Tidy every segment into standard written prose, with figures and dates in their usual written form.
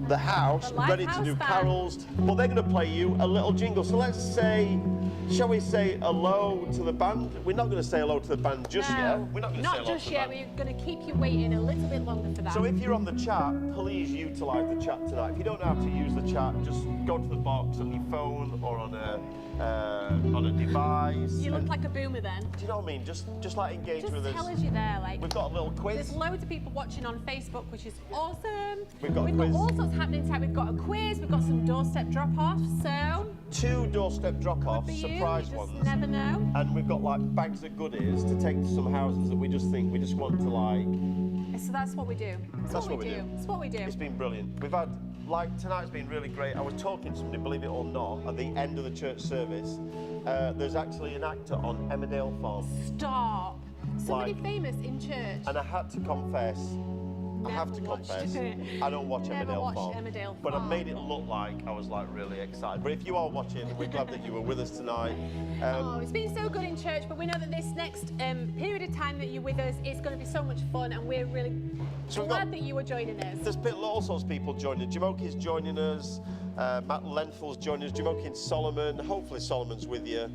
the house, ready to do carols, but they're going to play you a little jingle. So let's say, shall we say hello to the band? We're not going to say hello to the band just yet. We're not going to say hello just yet. We're going to keep you waiting a little bit longer for that. So if you're on the chat, please utilise the chat tonight. If you don't know how to use the chat, just go to the box on your phone or on a device. You look like a boomer then. Do you know what I mean? Just like engage just with us. Just tell us you're there. Like, we've got a little quiz. There's loads of people watching on Facebook, which is awesome. We've got all sorts happening tonight. We've got a quiz. We've got some doorstep drop-offs. So 2 doorstep drop-offs, surprise you ones. Just never know. And we've got like bags of goodies to take to some houses that we just want to like. So that's what we do. That's what we do. That's what we do. It's been brilliant. We've had, like, tonight's been really great. I was talking to somebody, believe it or not, at the end of the church service. There's actually an actor on Emmerdale Farm. Stop. Somebody famous in church. And I had to confess, I don't watch Emmerdale Farm. But I made it look like I was like really excited. But if you are watching, we're glad that you were with us tonight. It's been so good in church, but we know that this next period of time that you're with us is going to be so much fun, and we're really glad that you are joining us. There's all sorts of people joining. Jamoki's joining us. Matt Lenthal's joining us. Jamoki and Solomon. Hopefully Solomon's with you.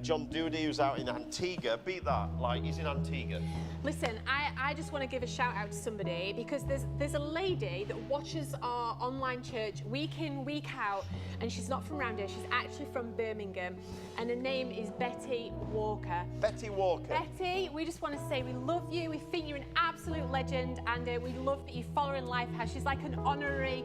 John Doody, who's out in Antigua. Beat that. Like, he's in Antigua. Listen, I just want to give a shout out to somebody, because there's a lady that watches our online church week in, week out, and she's not from around here. She's actually from Birmingham, and her name is Betty Walker. Betty Walker. Betty, we just want to say we love you. We think you're an absolute legend, and we love that you follow in Lifehouse. She's like an honorary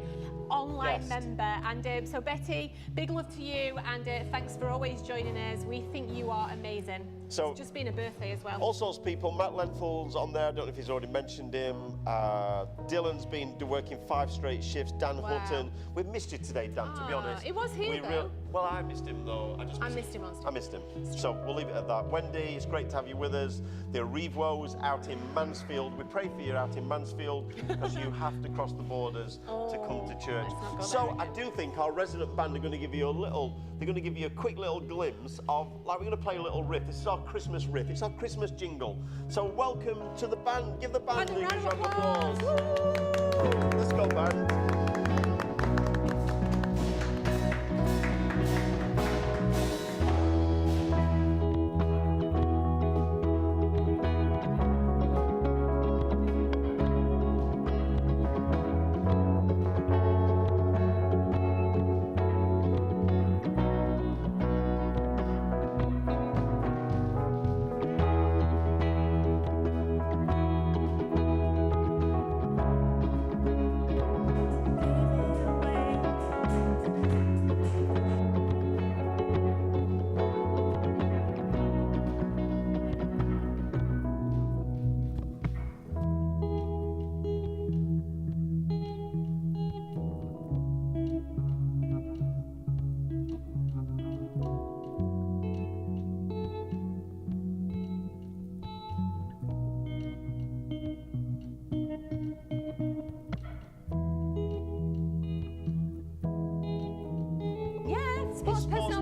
online member, and so Betty, big love to you, and thanks for always joining us. We think you are amazing. So it's just been a birthday as well. All sorts of people. Matt Lenthal's on there. I don't know if he's already mentioned him. Dylan's been working 5 straight shifts. Dan Hutton. We've missed you today, Dan, to be honest. It was here though. Well, I missed him though. I missed him on stage. I missed him. So we'll leave it at that. Wendy, it's great to have you with us. The Arrivos out in Mansfield. We pray for you out in Mansfield, because you have to cross the borders to come to church. So I do think our resident band are going to give you a quick little glimpse of, like, we're going to play a little riff. This is our Christmas riff. It's our Christmas jingle. So welcome to the band. Give the band a round of applause. Let's go, band.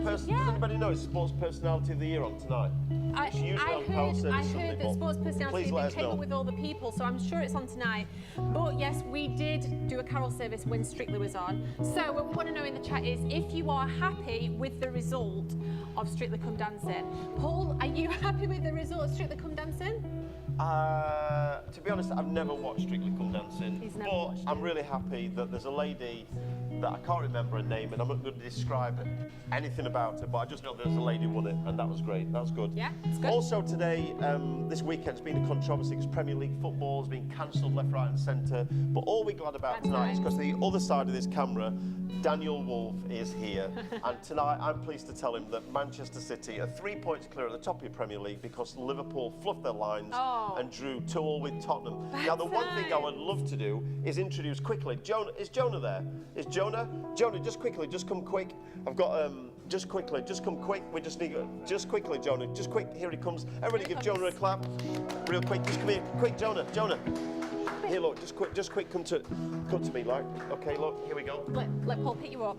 Does anybody know it's Sports Personality of the Year on tonight? I heard that Sports Personality of the Year came up with all the people, so I'm sure it's on tonight. But yes, we did do a carol service when Strictly was on. So what we want to know in the chat is if you are happy with the result of Strictly Come Dancing. Paul, are you happy with the result of Strictly Come Dancing? To be honest, I've never watched Strictly Come Dancing, but I'm really happy that there's a lady that I can't remember her name, and I'm not going to describe anything about her, but I just know there's a lady who won it, and that was great. That was good. Yeah, it's good. Also today, this weekend's been a controversy because Premier League football has been cancelled left, right and centre, but all we're glad about tonight is because the other side of this camera, Daniel Wolfe is here, and tonight I'm pleased to tell him that Manchester City are 3 points clear at the top of the Premier League because Liverpool fluffed their lines and drew 2-2 with Tottenham. Now, the one thing I would love to do is introduce quickly, Jonah, is Jonah there? Is Jonah? Jonah, just quickly, just come quick. I've got, just quickly, just come quick. We just need, just quickly, Jonah, just quick, here he comes. Everybody give Jonah a clap, real quick, just come here, quick, Jonah. Here, look, just quick, come to me, like, okay, look, here we go. Let Paul pick you up.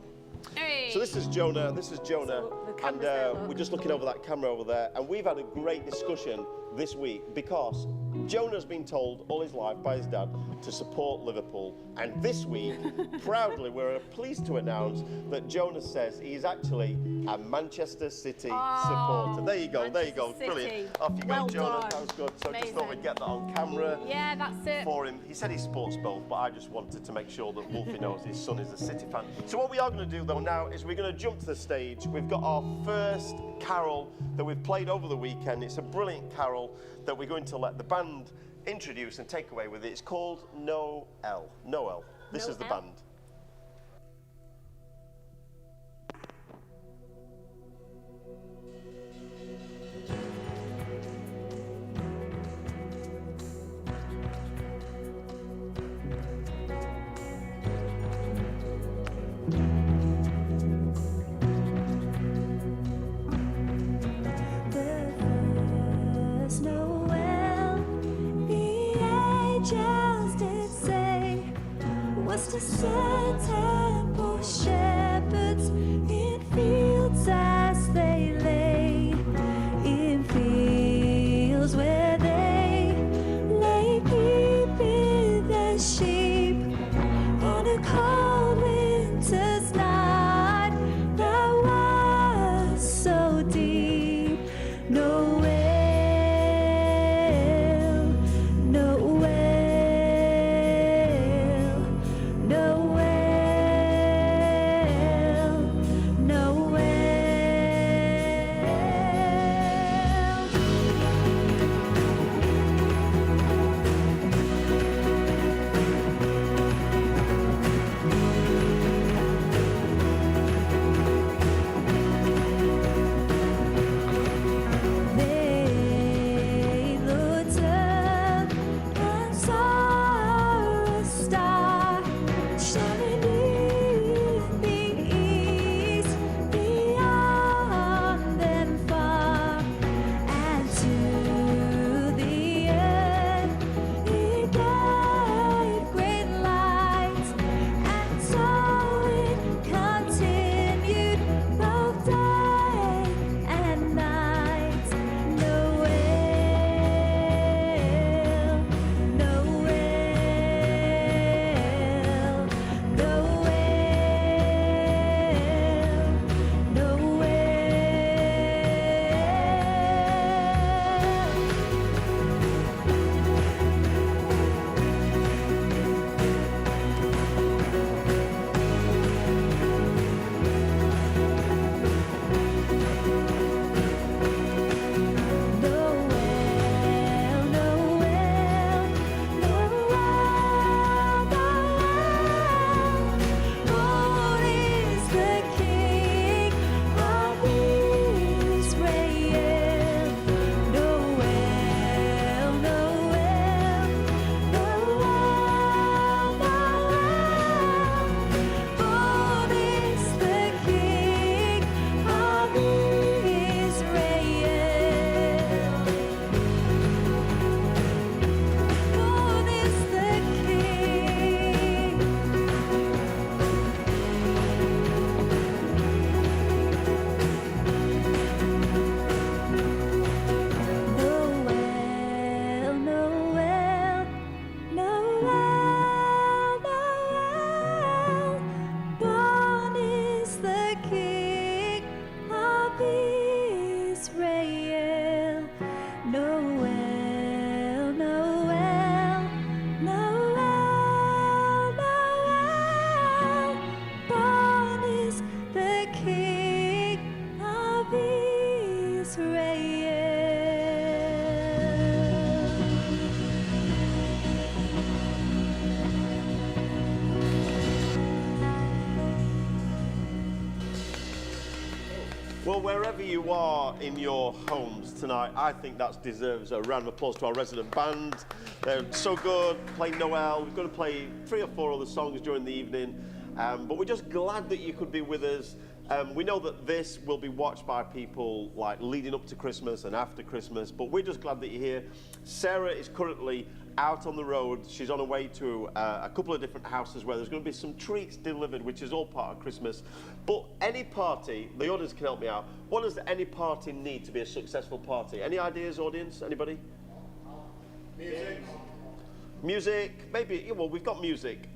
Hey. So this is Jonah, and we're just looking over that camera over there, and we've had a great discussion this week because Jonah's been told all his life by his dad to support Liverpool, and this week, proudly, we're pleased to announce that Jonah says he's actually a Manchester City supporter. There you go, there you go, brilliant. Off you go, Jonah, that was good. So I just thought we'd get that on camera. Yeah, that's it. For him. He said he supports both, but I just wanted to make sure that Wolfie knows his son is a City fan. So what we are going to do, though, now is we're going to jump to the stage. We've got our first carol that we've played over the weekend. It's a brilliant carol that we're going to let the band introduce and take away with it. It's called Noel. Noel. This is the band. To set temple shepherds in fields as they lay, in fields where they lay keeping their sheep on a cold winter's night that was so deep. Noel, Noel. Well, wherever you are in your homes tonight, I think that deserves a round of applause to our resident band. They're so good, playing Noel. We're going to play 3 or 4 other songs during the evening, but we're just glad that you could be with us. We know that this will be watched by people like leading up to Christmas and after Christmas, but we're just glad that you're here. Sarah is currently out on the road. She's on her way to a couple of different houses where there's going to be some treats delivered, which is all part of Christmas. But any party, the audience can help me out. What does any party need to be a successful party? Any ideas, audience? Anybody? Music, maybe, well, we've got music.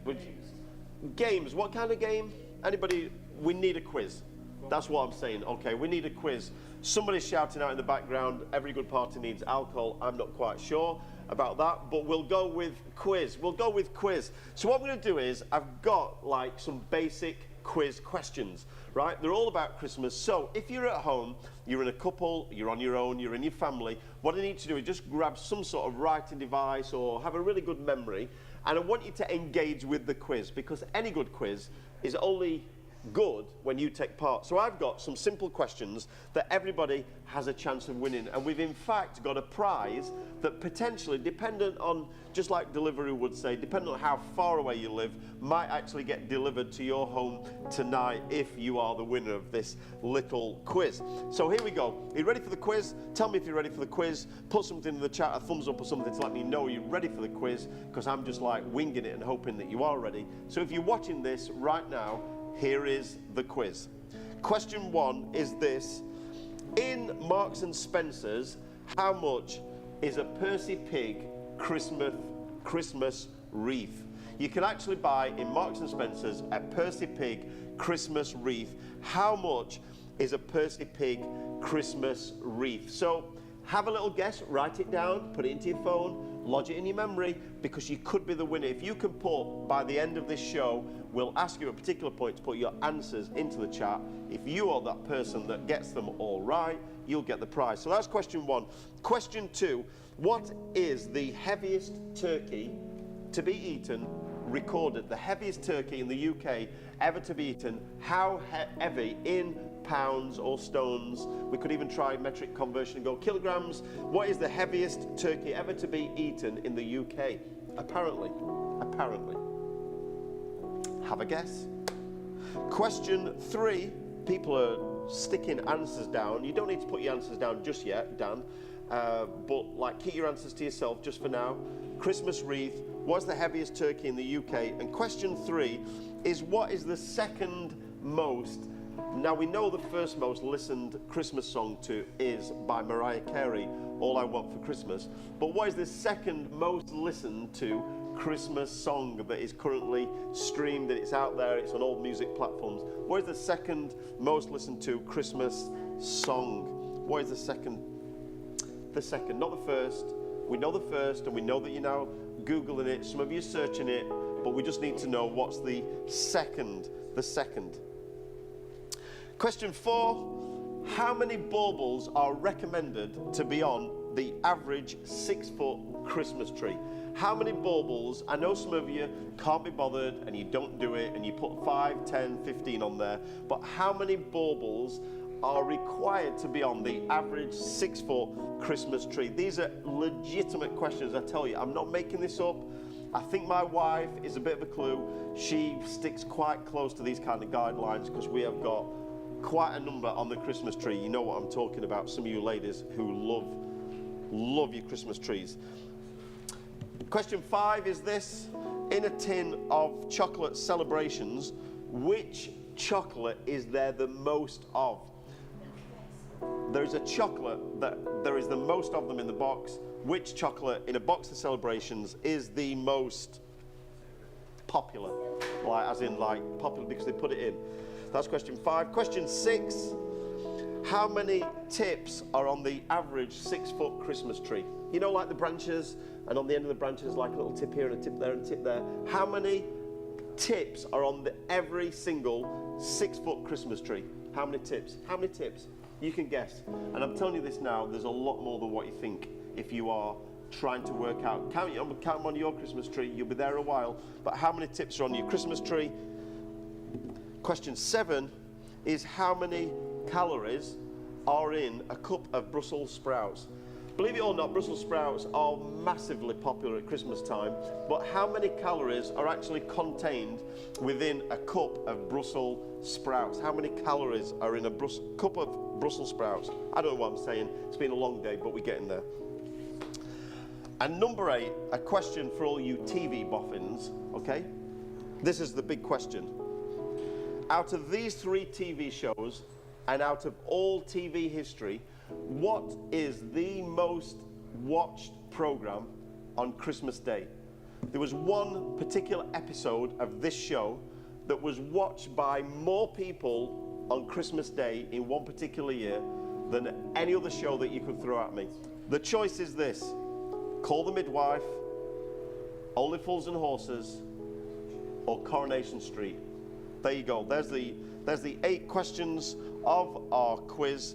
Games, what kind of game? Anybody? We need a quiz. That's what I'm saying. Okay, we need a quiz. Somebody's shouting out in the background, every good party needs alcohol. I'm not quite sure about that, but we'll go with quiz. We'll go with quiz. So what I'm going to do is, I've got like some basic quiz questions, right? They're all about Christmas. So if you're at home, you're in a couple, you're on your own, you're in your family, what I need to do is just grab some sort of writing device or have a really good memory, and I want you to engage with the quiz, because any good quiz is only good when you take part. So I've got some simple questions that everybody has a chance of winning, and we've in fact got a prize that potentially, dependent on, just like delivery would say, depending on how far away you live, might actually get delivered to your home tonight if you are the winner of this little quiz. So here we go. Are you ready for the quiz? Tell me if you're ready for the quiz. Put something in the chat, a thumbs up or something to let me know you're ready for the quiz, because I'm just like winging it and hoping that you are ready. So if you're watching this right now, here is the quiz. Question 1 is this. In Marks and Spencer's, how much is a Percy Pig Christmas wreath? You can actually buy in Marks and Spencer's a Percy Pig Christmas wreath. How much is a Percy Pig Christmas wreath? So have a little guess, write it down, put it into your phone, lodge it in your memory, because you could be the winner. If you can put, by the end of this show, we'll ask you at a particular point to put your answers into the chat. If you are that person that gets them all right, you'll get the prize. So that's question 1. Question 2, what is the heaviest turkey to be eaten recorded? The heaviest turkey in the UK ever to be eaten. How heavy in pounds or stones? We could even try metric conversion and go kilograms. What is the heaviest turkey ever to be eaten in the UK? Apparently. Have a guess. Question 3, people are sticking answers down. You don't need to put your answers down just yet, Dan, but like keep your answers to yourself just for now. Christmas wreath, what's the heaviest turkey in the UK? And question 3 is, what is the second most? Now we know the first most listened Christmas song to is by Mariah Carey, All I Want for Christmas. But what is the second most listened to Christmas song that is currently streamed, and it's out there, it's on all music platforms? What is the second most listened to Christmas song? What is the second? The second, not the first. We know the first, and we know that you're now Googling it, some of you are searching it, but we just need to know what's the second. The second. Question 4, how many baubles are recommended to be on the average 6-foot Christmas tree? How many baubles? I know some of you can't be bothered and you don't do it and you put 5, 10, 15 on there, but how many baubles are required to be on the average 6-foot Christmas tree? These are legitimate questions, I tell you. I'm not making this up. I think my wife is a bit of a clue. She sticks quite close to these kind of guidelines, because we have got quite a number on the Christmas tree. You know what I'm talking about, some of you ladies who love your Christmas trees. Question 5 is this. In a tin of chocolate celebrations, which chocolate is there the most of? There's a chocolate that there is the most of them in the box. Which chocolate in a box of celebrations is the most popular? Like, as in like popular because they put it in. That's question 5. Question 6, how many tips are on the average 6-foot Christmas tree? You know, like the branches, and on the end of the branches like a little tip here and a tip there and a tip there. How many tips are on every single 6-foot Christmas tree? How many tips? How many tips? You can guess. And I'm telling you this now, there's a lot more than what you think if you are trying to work out. Count them on your Christmas tree, you'll be there a while. But how many tips are on your Christmas tree? Question 7 is, how many calories are in a cup of Brussels sprouts? Believe it or not, Brussels sprouts are massively popular at Christmas time, but how many calories are actually contained within a cup of Brussels sprouts? How many calories are in a cup of Brussels sprouts? I don't know what I'm saying. It's been a long day, but we're getting there. And number 8, a question for all you TV boffins, okay? This is the big question. Out of these 3 TV shows, and out of all TV history, what is the most watched program on Christmas Day. There was one particular episode of this show that was watched by more people on Christmas Day in one particular year than any other show that you could throw at me. The choice is this: Call the Midwife, Only Fools and Horses, or Coronation Street. There you go. There's the 8 questions of our quiz.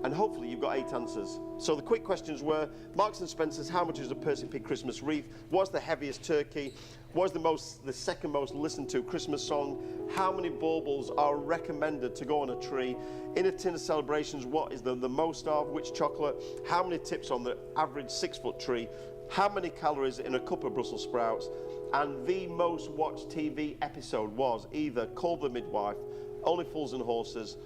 And hopefully you've got 8 answers. So the quick questions were: Marks and Spencer's, how much is a Percy Pig Christmas wreath? What's the heaviest turkey? What's the second most listened to Christmas song? How many baubles are recommended to go on a tree? In a tin of celebrations, what is the most of? Which chocolate? How many tips on the average 6-foot tree? How many calories in a cup of Brussels sprouts? And the most watched TV episode was either Call the Midwife, Only Fools and Horses,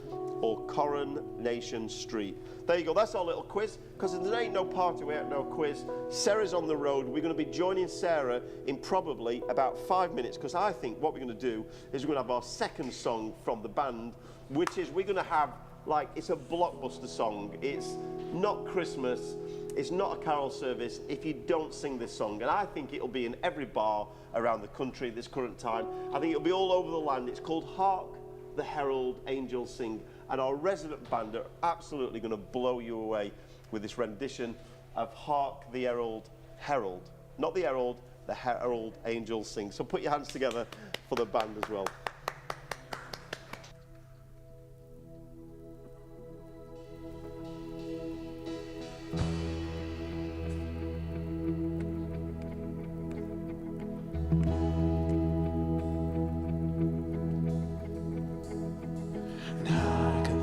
or Coronation Street. There you go, that's our little quiz. Because there ain't no party without no quiz. Sarah's on the road. We're going to be joining Sarah in probably about 5 minutes, because I think what we're going to do is we're going to have our second song from the band, which is we're going to have, like, it's a blockbuster song. It's not Christmas. It's not a carol service if you don't sing this song. And I think it'll be in every bar around the country at this current time. I think it'll be all over the land. It's called Hark the Herald Angels Sing. And our resident band are absolutely going to blow you away with this rendition of Hark the Herald. Not the Herald, the Herald Angels Sing. So put your hands together for the band as well.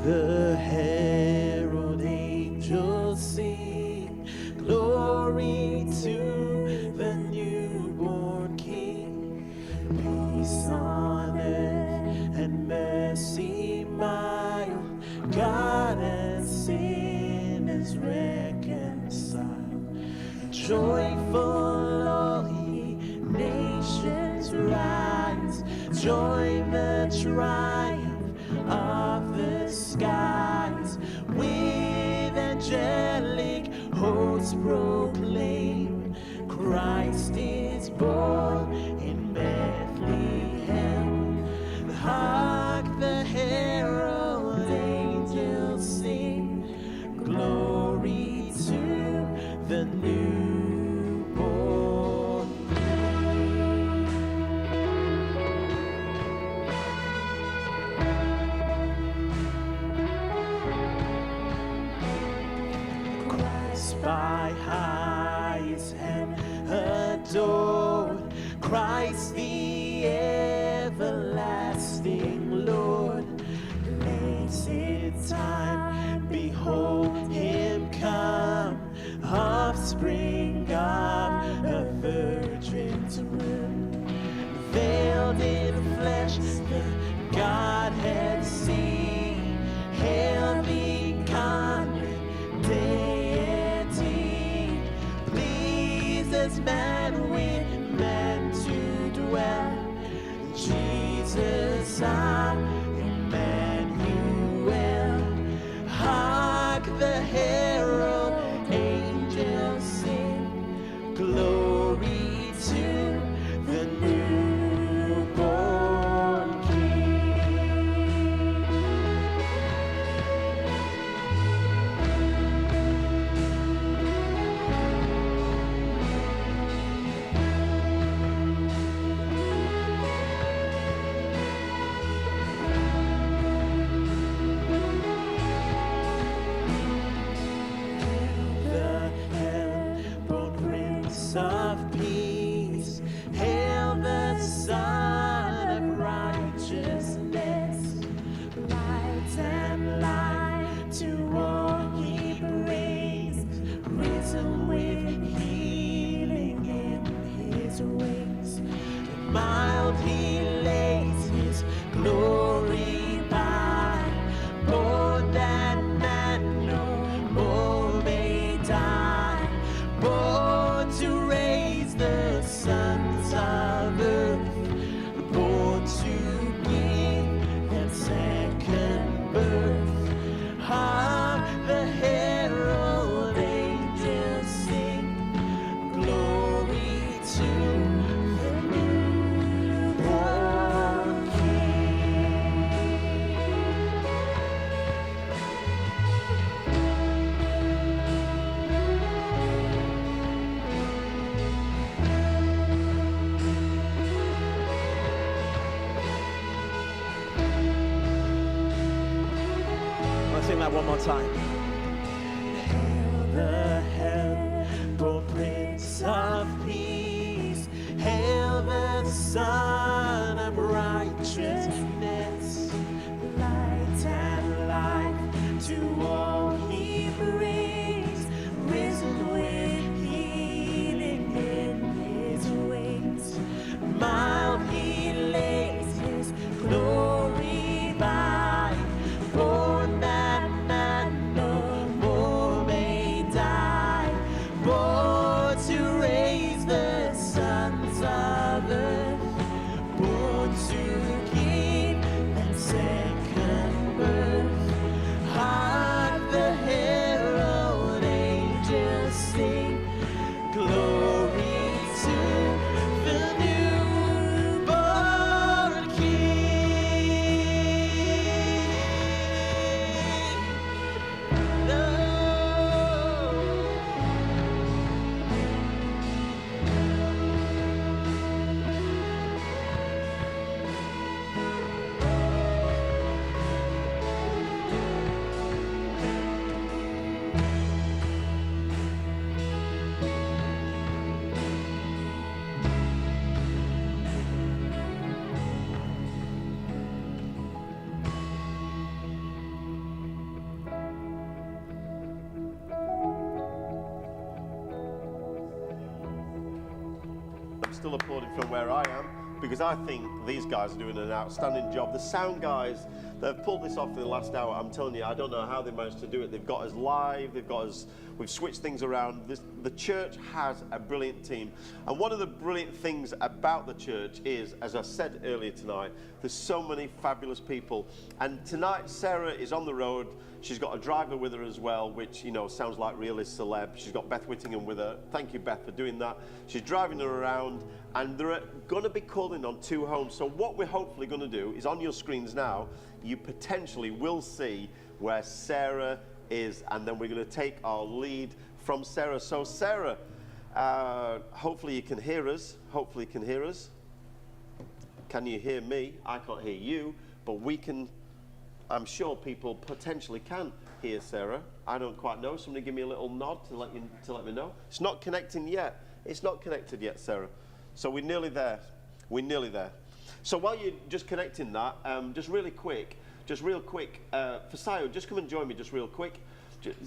The herald angels sing, glory to the newborn King. Peace on earth and mercy mild, God and sinners reconciled. Joyful all ye nations rise, join the triumph of the skies, with angelic hosts proclaim, Christ is born in Bethlehem. Hark the herald angels sing, glory to the newborn by highest hand adored, Christ the everlasting Lord. Blessed time, behold him come, offspring of a virgin's womb. Veiled in flesh, the Godhead seen, hail the incarnate deity, pleases man with man to dwell. Jesus, our Emmanuel. Hark the herald angels sing, glory to the newborn King. Of peace, hail the Son of righteousness. Light and light to all he brings, risen with healing in his wings. Mild he lays his glory by, born that man no more may die, born to raise the sons of earth, born to give them second birth. Hark the herald angels sing, that one more time. Hail the help, Prince of Peace. Hail the Son of Righteousness. Light and life to all he brings. Risen with healing in his wings. Mild he lays his glory by. Born that man no more may die. Born to raise the sons of earth. Born to give that second birth. Hark the herald angels sing. Glory to the newborn King. No. I'm still applauding from where I am because I think these guys are doing an outstanding job. The sound guys, they've pulled this off in the last hour. I'm telling you, I don't know how they managed to do it. They've got us live, we've switched things around. The church has a brilliant team. And one of the brilliant things about the church is, as I said earlier tonight, there's so many fabulous people. And tonight, Sarah is on the road. She's got a driver with her as well, which, you know, sounds like realist celeb. She's got Beth Whittingham with her. Thank you, Beth, for doing that. She's driving her around, and they're going to be calling on 2 homes. So what we're hopefully going to do is on your screens now, you potentially will see where Sarah is, and then we're going to take our lead from Sarah. So Sarah, hopefully you can hear us. Hopefully you can hear us. Can you hear me? I can't hear you, but we can. I'm sure people potentially can hear Sarah. I don't quite know. Somebody give me a little nod to let me know. It's not connecting yet. It's not connected yet, Sarah. So we're nearly there. We're nearly there. So while you're just connecting that, just real quick, Fasayo, just come and join me just real quick.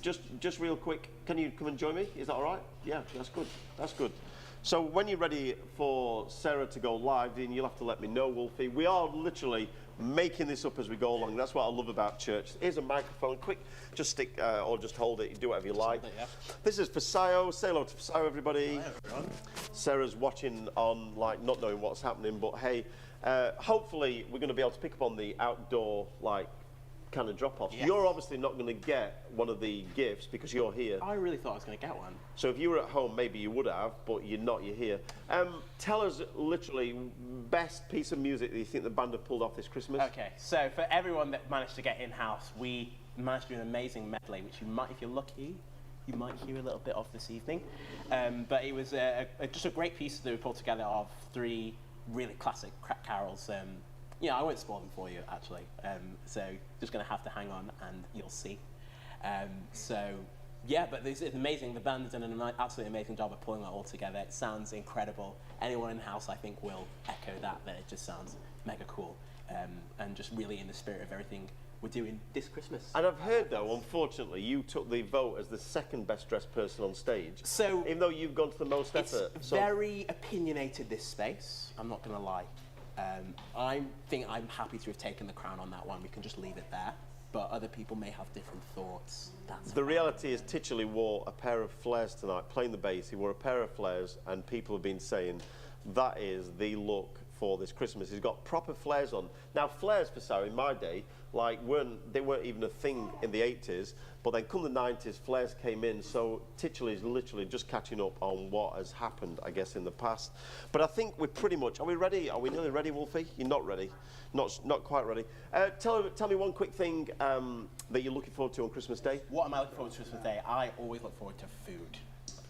Just real quick. Can you come and join me? Is that all right? Yeah, that's good. That's good. So when you're ready for Sarah to go live, then you'll have to let me know, Wolfie. We are literally making this up as we go along. That's what I love about church. Here's a microphone. Quick, just stick or just hold it. You do whatever you like. Yeah. This is Fasayo. Say hello to Fasayo, everybody. Hi, everyone. Sarah's watching on, like, not knowing what's happening, but hey, hopefully we're going to be able to pick up on the outdoor, like, kind of drop-offs. Yes. You're obviously not going to get one of the gifts because you're here. I really thought I was going to get one. So if you were at home, maybe you would have, but you're not, you're here. Tell us, literally, best piece of music that you think the band have pulled off this Christmas. Okay, so for everyone that managed to get in-house, we managed to do an amazing medley, which you might, if you're lucky, you might hear a little bit of this evening. But it was just a great piece that we pulled together of 3 really classic carols. Yeah, I won't spoil them for you, actually. So just going to have to hang on and you'll see. So, yeah, but it's amazing. The band has done an absolutely amazing job of pulling that all together. It sounds incredible. Anyone in the house, I think, will echo that it just sounds mega cool. And just really in the spirit of everything we're doing this Christmas. And I've heard, though, unfortunately, you took the vote as the 2nd best dressed person on stage. So, even though you've gone to the most effort. It's very opinionated, this space. I'm not going to lie. I think I'm happy to have taken the crown on that one. We can just leave it there. But other people may have different thoughts. That's the reality is Titchley wore a pair of flares tonight, playing the bass. He wore a pair of flares, and people have been saying that is the look for this Christmas. He's got proper flares on. Now, flares, for Sarah, in my day, like, weren't even a thing in the 80s, but then come the 90s, flares came in, so Titchley is literally just catching up on what has happened, I guess, in the past. But I think we're pretty much, are we ready? Are we nearly ready, Wolfie? You're not ready. Not quite ready. Tell me one quick thing that you're looking forward to on Christmas Day. What am I looking forward to Christmas Day? I always look forward to food.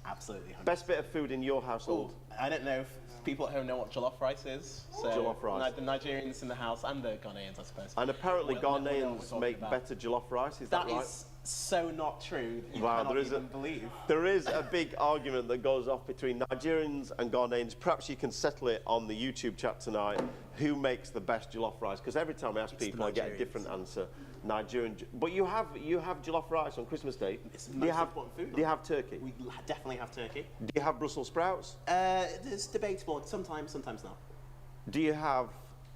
Absolutely. 100%. Best bit of food in your household? Ooh, I don't know if people at home know what jollof rice is. So Jollof rice. The Nigerians in the house and the Ghanaians, I suppose. And apparently We'll know what Ghanaians we're make talking about. better jollof rice, is that That right? is so not true. You Wow, cannot there is even believe. There is a big argument that goes off between Nigerians and Ghanaians. Perhaps you can settle it on the YouTube chat tonight. Who makes the best jollof rice? Because every time I ask It's the people, I get a Nigerians. different answer. Nigerian, but you have jollof rice on Christmas Day. It's the Do you most have important food. Do you have turkey? We definitely have turkey. Do you have Brussels sprouts? It's debatable. Sometimes not. Do you have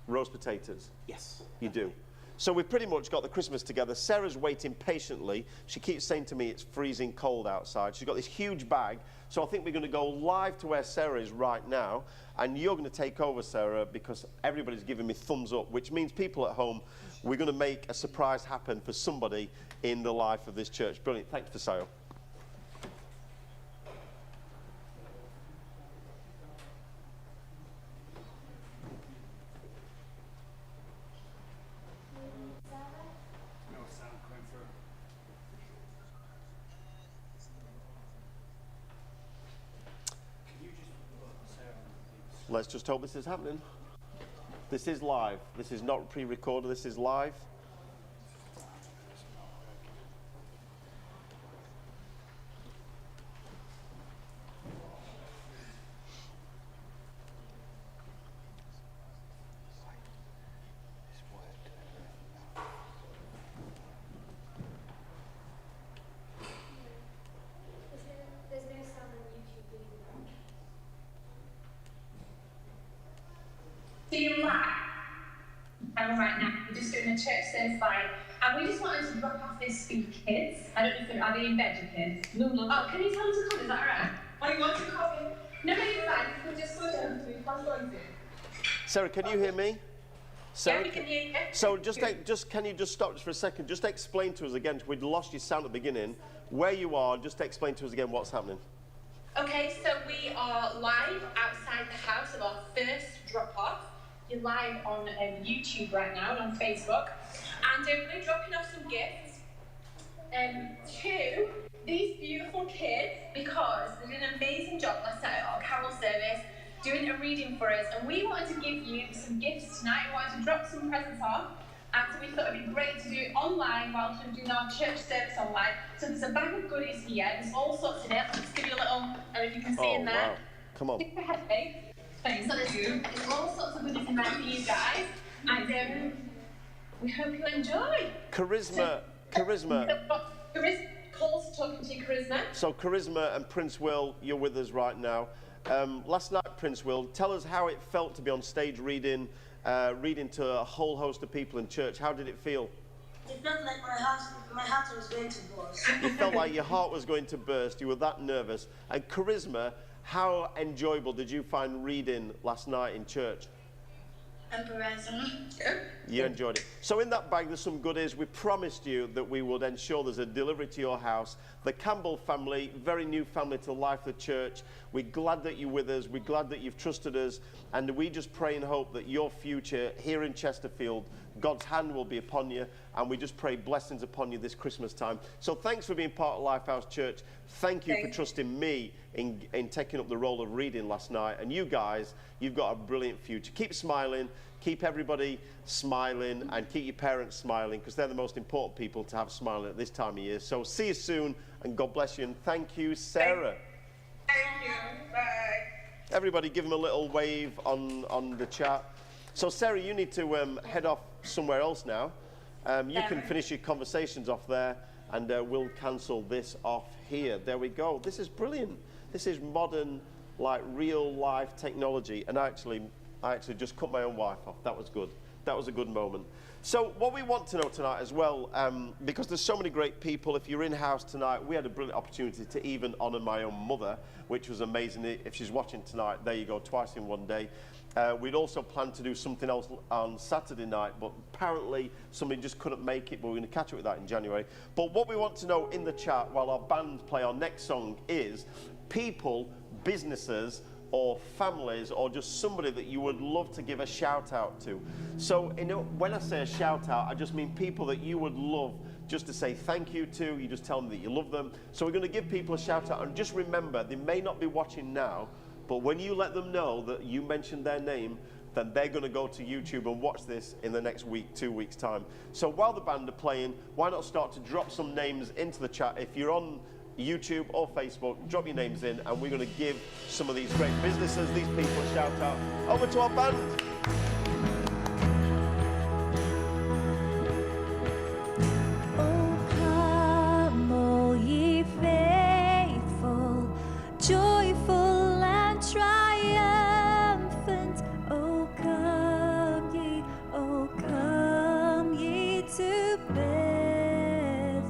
roast potatoes? Yes. You do. So we've pretty much got the Christmas together. Sarah's waiting patiently. She keeps saying to me it's freezing cold outside. She's got this huge bag. So I think we're going to go live to where Sarah is right now. And you're going to take over, Sarah, because everybody's giving me thumbs up, which means people at home, we're going to make a surprise happen for somebody in the life of this church. Brilliant. Thanks for Sarah. Let's just hope this is happening. This is live. This is not pre-recorded. This is live. There's no sound on YouTube either. So you're live. And right now, we're just doing a church service live. And we just wanted to drop off this for your kids. I don't know if are they in bed, your kids? No. Oh, can you tell them to come? Is that alright? Oh, you want to come in? No, you're fine. You can just go down to me if I'm going to. Sarah, can you hear me? Sarah, Yeah, we can hear you. So can you just stop just for a second? Just explain to us again, we'd lost your sound at the beginning, where you are, just explain to us again what's happening. Okay, so we are live outside the house of our first drop-off. You're live on YouTube right now and on Facebook. And we're dropping off some gifts to these beautiful kids because they did an amazing job last night at our carol service doing a reading for us. And we wanted to give you some gifts tonight. We wanted to drop some presents off. And so we thought it'd be great to do it online whilst we're doing our church service online. So there's a bag of goodies here. There's all sorts in it. I'll just give you a little, if you can see in there. Wow. Come on. Super heavy. So there's all sorts of goodies in there for you guys. And we hope you enjoy. Charisma. Paul's talking to you, Charisma. So Charisma and Prince Will, you're with us right now. Last night, Prince Will, tell us how it felt to be on stage reading to a whole host of people in church. How did it feel? It felt like my heart was going to burst. You felt like your heart was going to burst. You were that nervous. And Charisma, how enjoyable did you find reading last night in church? You enjoyed it. So in that bag there's some goodies. We promised you that we would ensure there's a delivery to your house. The Campbell family, very new family to Life the Church. We're glad that you're with us. We're glad that you've trusted us. And we just pray and hope that your future here in Chesterfield, God's hand will be upon you. And we just pray blessings upon you this Christmas time. So thanks for being part of Lifehouse Church. Thank you for trusting me in taking up the role of reading last night. And you guys, you've got a brilliant future. Keep smiling. Keep everybody smiling and keep your parents smiling because they're the most important people to have smiling at this time of year. So see you soon and God bless you and thank you, Sarah. Thank you. Bye. Everybody give them a little wave on the chat. So Sarah, you need to head off somewhere else now. You can finish your conversations off there and we'll cancel this off here. There we go. This is brilliant. This is modern, like real life technology. And I actually just cut my own wife off. That was good. That was a good moment. So what we want to know tonight as well, because there's so many great people, if you're in house tonight, we had a brilliant opportunity to even honour my own mother, which was amazing. If she's watching tonight, there you go, twice in one day. We'd also planned to do something else on Saturday night, but apparently somebody just couldn't make it, but we're going to catch up with that in January. But what we want to know in the chat while our band play our next song is people, businesses, or families, or just somebody that you would love to give a shout out to. So, when I say a shout out, I just mean people that you would love just to say thank you to. You just tell them that you love them. So we're going to give people a shout out, and just remember, they may not be watching now, but when you let them know that you mentioned their name, then they're going to go to YouTube and watch this in the next week, 2 weeks time. So while the band are playing, why not start to drop some names into the chat? If you're on YouTube or Facebook, drop your names in, and we're going to give some of these great businesses, these people, a shout out. Over to our band. Oh, come, all ye faithful, joyful and triumphant. Oh, come ye to Bethlehem.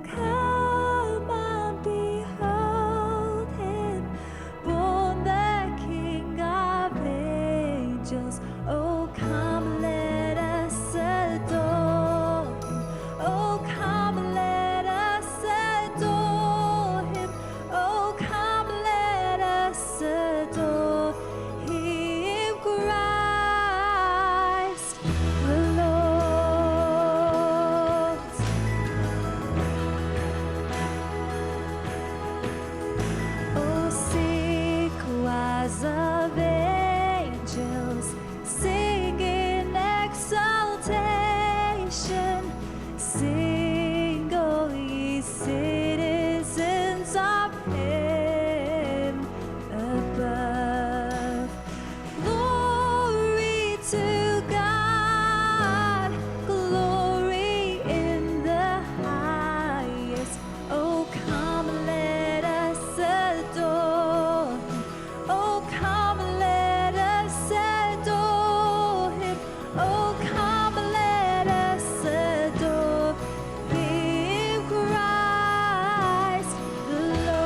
Come and behold him, born the King of angels. Oh, come, let us adore him. Oh, come, let us adore him. Oh, come, let us adore him, Christ the Lord. Oh, sing choirs of angels, sing in exaltation. Sing, O ye citizens of heaven above. Glory to God, glory in the highest. Oh, come, let us adore him. Oh, come, let us adore him. Oh, come, let us adore him, Christ the Lord.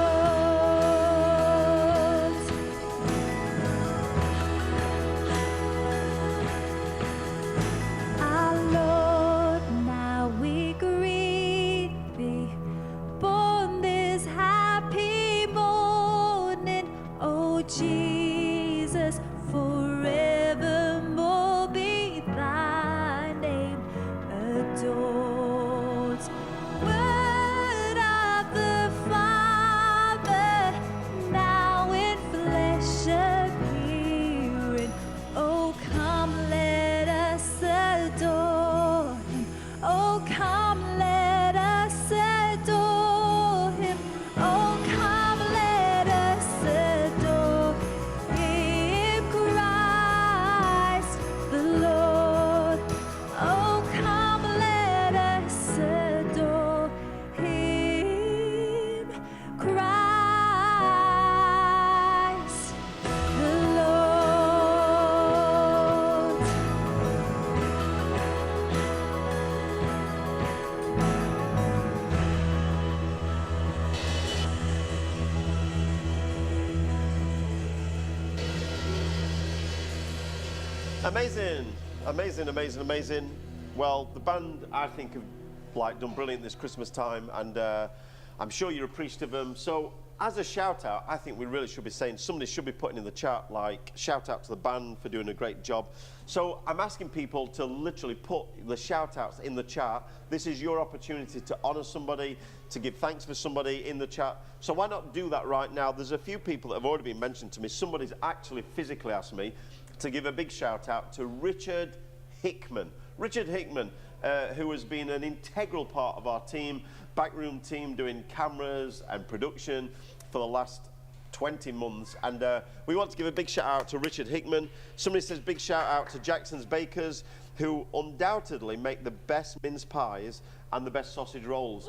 Our Lord, now we greet thee, born this happy morning. Oh, Jesus, forevermore be thy name adored. Word of the Father, now in flesh appearing. Oh, come, let us adore him. Oh, come, let us adore him. Oh, come, let us adore him, Christ the Lord. Oh, come, let us adore him, Christ the Lord. Amazing, amazing, amazing, amazing. Well, the band, I think, have done brilliant this Christmas time, and I'm sure you're appreciative of them. So, as a shout out, I think we really should be saying, somebody should be putting in the chat, shout out to the band for doing a great job. So I'm asking people to literally put the shout outs in the chat. This is your opportunity to honor somebody, to give thanks for somebody in the chat. So why not do that right now? There's a few people that have already been mentioned to me. Somebody's actually physically asked me to give a big shout out to Richard Hickman. Richard Hickman, who has been an integral part of our team, backroom team, doing cameras and production for the last 20 months. And we want to give a big shout out to Richard Hickman. Somebody says big shout out to Jackson's Bakers, who undoubtedly make the best mince pies and the best sausage rolls.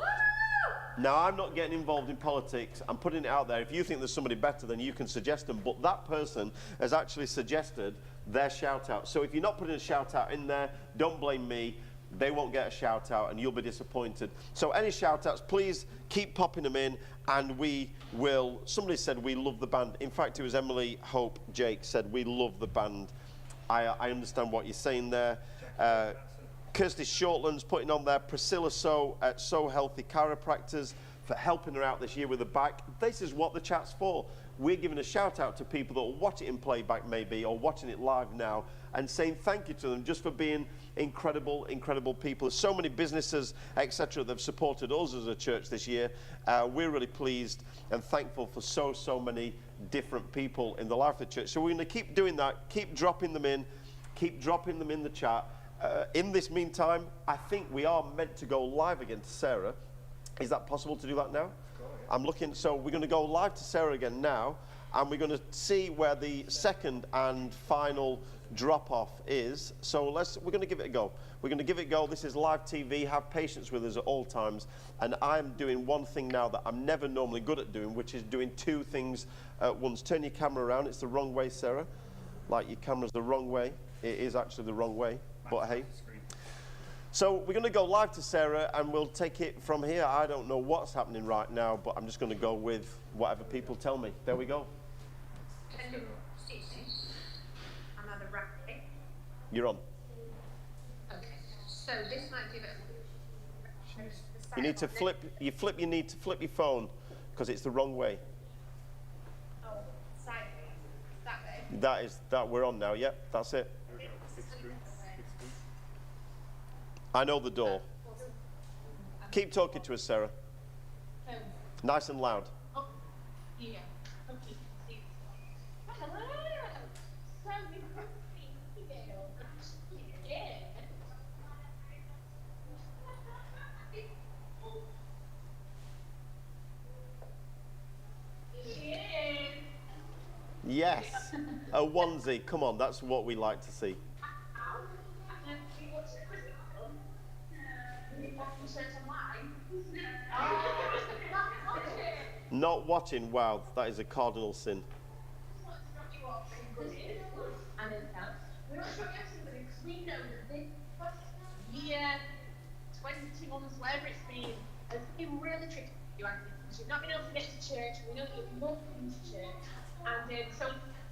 Now, I'm not getting involved in politics. I'm putting it out there. If you think there's somebody better, then you can suggest them. But that person has actually suggested their shout out. So if you're not putting a shout out in there, don't blame me. They won't get a shout out and you'll be disappointed. So any shout outs, please keep popping them in, and we will. Somebody said we love the band. In fact, it was Emily Hope Jake said we love the band. I understand what you're saying there. Kirsty Shortland's putting on there, Priscilla So Healthy Chiropractors, for helping her out this year with the back. This is what the chat's for. we're giving a shout out to people that will watch it in playback maybe, or watching it live now, and saying thank you to them just for being incredible, incredible people. There's so many businesses, etc., that have supported us as a church this year. We're really pleased and thankful for so many different people in the life of the church. So we're going to keep doing that, keep dropping them in the chat. In this meantime, I think we are meant to go live again to Sarah. Is that possible to do that now? I'm looking, so we're going to go live to Sarah again now, and we're going to see where the second and final drop-off is. So we're going to give it a go. We're going to give it a go. This is live TV. Have patience with us at all times. And I'm doing one thing now that I'm never normally good at doing, which is doing two things at once. Turn your camera around. It's the wrong way, Sarah. Like your camera's the wrong way. It is actually the wrong way, but hey. So we're going to go live to Sarah, and we'll take it from here. I don't know what's happening right now, but I'm just going to go with whatever people tell me. There we go. You're on. Okay, so this might give it. You need to flip. You need to flip your phone because it's the wrong way. Oh, sideways. That way. That is that. We're on now. Yep, that's it. I know the door. Keep talking to us, Sarah. Nice and loud. Oh, yeah. Okay. Hello. Yes, a onesie. Come on, that's what we like to see. Not watching, wow, that is a cardinal sin. Year, 20 months, whatever it's been, has been really tricky for you, because you've not been able to get to church, we know that you've loved coming to church, and so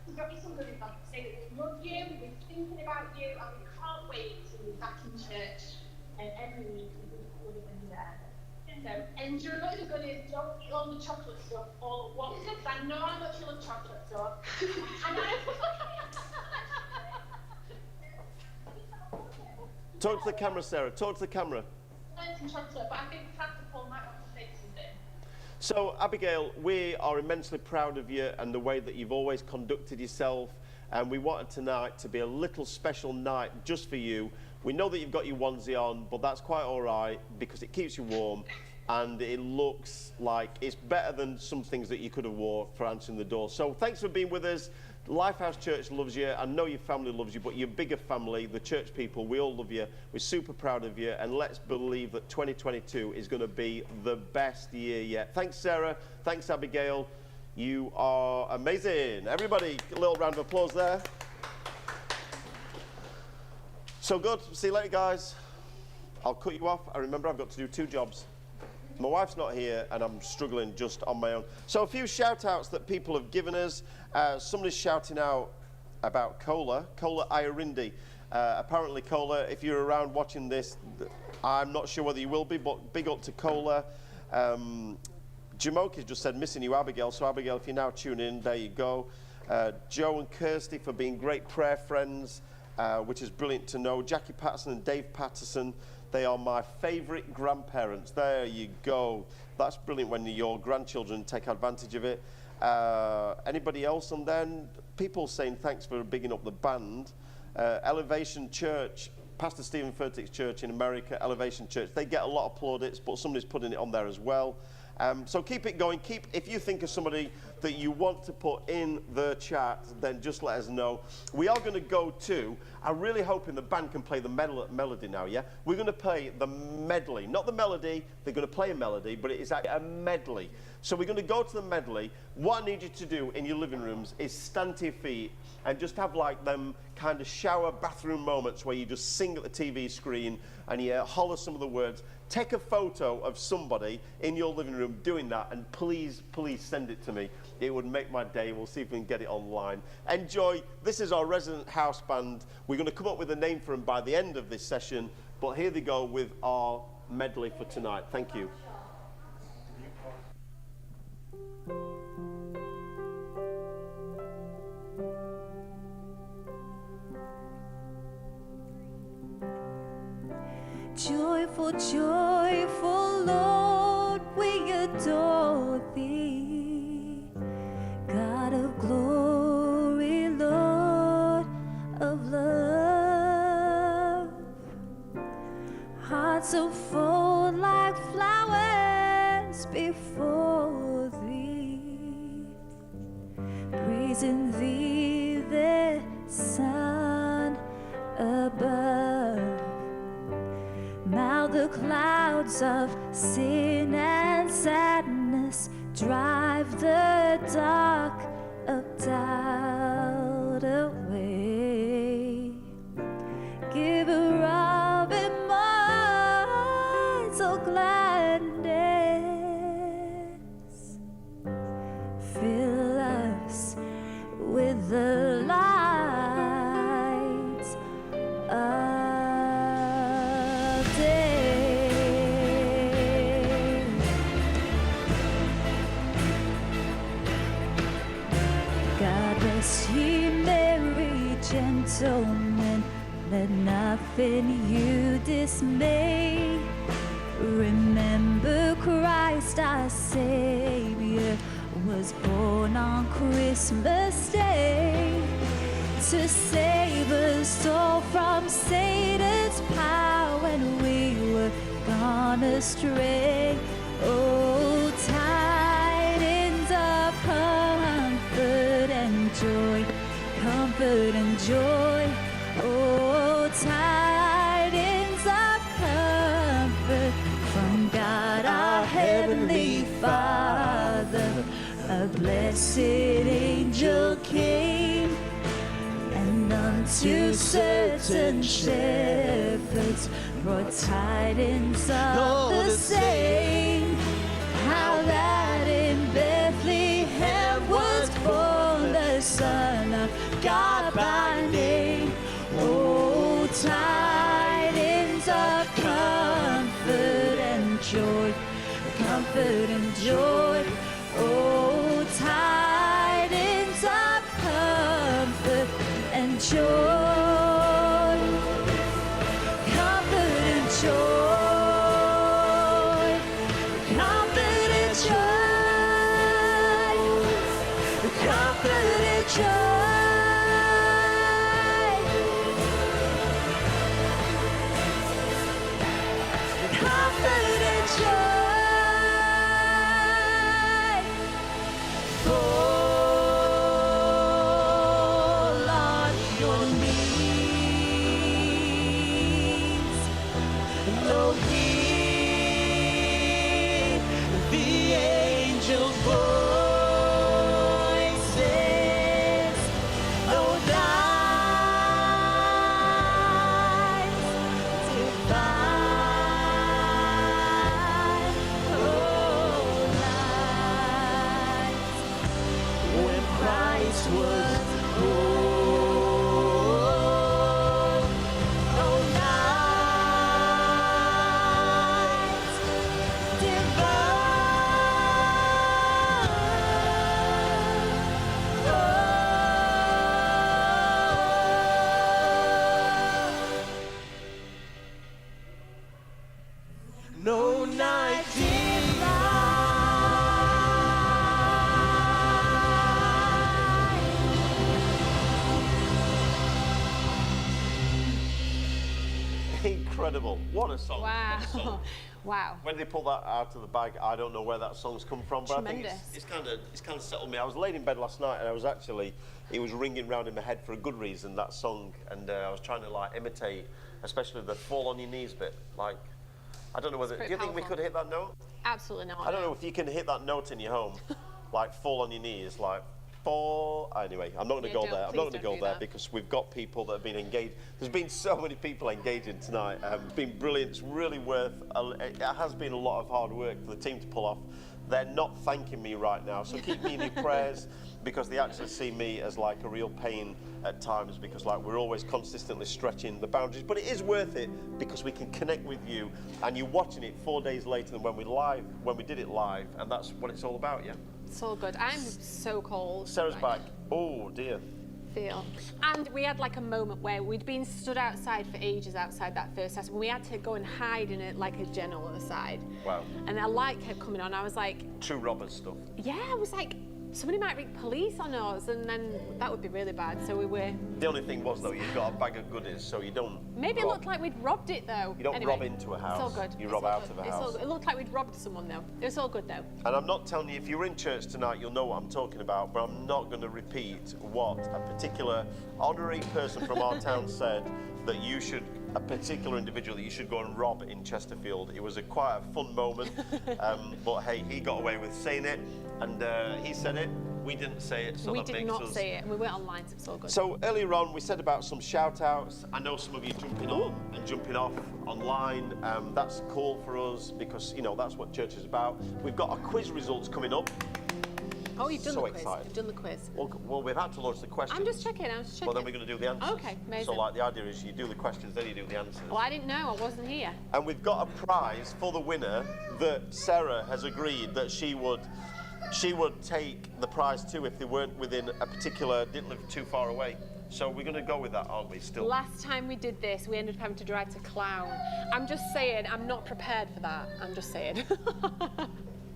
we've got you some good advice to say that we love you, we've been thinking about you, and we can't wait to be back in church every week when you're there. So enjoy the goodies, don't eat all the chocolate stuff all at once, because I know how much you love chocolate stuff. Talk to the camera, Sarah. Talk to the camera. Chocolate, but I think Pastor Paul might want to say something. So, Abigail, we are immensely proud of you and the way that you've always conducted yourself. And we wanted tonight to be a little special night just for you. We know that you've got your onesie on, but that's quite all right because it keeps you warm. And it looks like it's better than some things that you could have wore for answering the door. So thanks for being with us. Lifehouse Church loves you. I know your family loves you, but your bigger family, the church people, we all love you. We're super proud of you. And let's believe that 2022 is going to be the best year yet. Thanks, Sarah. Thanks, Abigail. You are amazing. Everybody, a little round of applause there. So good. See you later, guys. I'll cut you off. I remember I've got to do 2 jobs. My wife's not here, and I'm struggling just on my own. So a few shout-outs that people have given us. Somebody's shouting out about Cola Iorindi. Apparently, Cola, if you're around watching this, I'm not sure whether you will be, but big up to Cola. Jamoki's just said, missing you, Abigail. So, Abigail, if you're now tuning in, there you go. Joe and Kirsty for being great prayer friends, which is brilliant to know. Jackie Patterson and Dave Patterson. They are my favourite grandparents. There you go. That's brilliant when your grandchildren take advantage of it. Anybody else? And then people saying thanks for bigging up the band. Elevation Church, Pastor Stephen Furtick's church in America, Elevation Church. They get a lot of plaudits, but somebody's putting it on there as well. So keep it going. If you think of somebody that you want to put in the chat, then just let us know. We are going to go to, I'm really hoping the band can play the melody now, yeah? We're going to play the medley, not the melody. They're going to play a melody, but it is actually a medley. So we're going to go to the medley. What I need you to do in your living rooms is stand to your feet and just have like them kind of shower bathroom moments where you just sing at the TV screen and you holler some of the words. Take a photo of somebody in your living room doing that, and please, please send it to me. It would make my day. We'll see if we can get it online. Enjoy. This is our resident house band. We're going to come up with a name for them by the end of this session, but here they go with our medley for tonight. Thank you. joyful, joyful Lord, we adore thee. God of glory, Lord of love. Hearts unfold like flowers before thee, praising thee, the Son above. Now the clouds of sin and sadness drive the dark of doubt away. Giver of immortal gladness, fill us with the light of day. God bless ye merry gentlemen, let nothing you dismay. Remember Christ our Savior was born on Christmas Day to save us all from Satan's power when we were gone astray. Oh, tidings of comfort and joy, comfort and joy. Oh, tidings of comfort from God our Heavenly Father. A blessed angel came, and unto certain shepherds brought tidings of the same, how that in Bethlehem was born the Son of God by name. Oh, tidings of comfort and joy, comfort and joy. Oh, tidings of comfort and joy, comfort and joy, comfort and joy, comfort and joy. Comfort and joy. Fall on your knees. Lo, hear the angel voices. Oh, light divine. Oh, light. When Christ was born, oh, night divine, no night Incredible. What a song. Wow. What a song. Wow. When they pull that out of the bag, I don't know where that song's come from, but Tremendous. I think it's kind of settled me. I was laying in bed last night and I was actually, it was ringing round in my head for a good reason, that song, and I was trying to like imitate, especially the fall on your knees bit. Like, I don't know whether, do you think we could hit that note? Absolutely not. I don't know if you can hit that note in your home, like fall on your knees, like fall. Anyway, I'm not going to go there. I'm not going to go there because we've got people that have been engaged. There's been so many people engaging tonight. It's been brilliant. It's really worth. It has been a lot of hard work for the team to pull off. They're not thanking me right now, so keep me in your prayers because they actually see me as like a real pain at times because like we're always consistently stretching the boundaries, but it is worth it because we can connect with you and you're watching it 4 days later than when we did it live, and that's what it's all about, yeah. So good. I'm so cold. Sarah's back. Oh dear. feel. And we had like a moment where we'd been stood outside for ages outside that first house, and we had to go and hide in it like a gen on the side. Wow. And a light kept coming on. I was like, True robbers stuff. yeah, I was like, somebody might ring police on us, and then that would be really bad. So we were. The only thing was though, you've got a bag of goodies, so you don't. Maybe it looked like we'd robbed it though. You don't anyway, rob into a house. It's all good. You It's rob all out good. of a It's all house. good. It looked like we'd robbed someone though. It's all good though. And I'm not telling you, if you're in church tonight, you'll know what I'm talking about, but I'm not going to repeat what a particular honorary person from our town said that you should, a particular individual that you should go and rob in Chesterfield. It was quite a fun moment, but hey, he got away with saying it, and he said it. We didn't say it, so We that did makes not us... say it, and we went online, so it's all good. So earlier on, we said about some shout-outs. I know some of you jumping on and jumping off online. That's cool for us because, you know, that's what church is about. We've got our quiz results coming up. Oh, you've done So the quiz. excited. You've done the quiz. Well, we've had to launch the questions. I'm just checking. Well, then we're going to do the answers. Okay, amazing. So, like, the idea is you do the questions, then you do the answers. Oh, I didn't know. I wasn't here. And we've got a prize for the winner that Sarah has agreed that she would take the prize to if they weren't within a particular, didn't live too far away. So we're going to go with that, aren't we, still? Last time we did this, we ended up having to drive to Clown. I'm just saying, I'm not prepared for that. I'm just saying.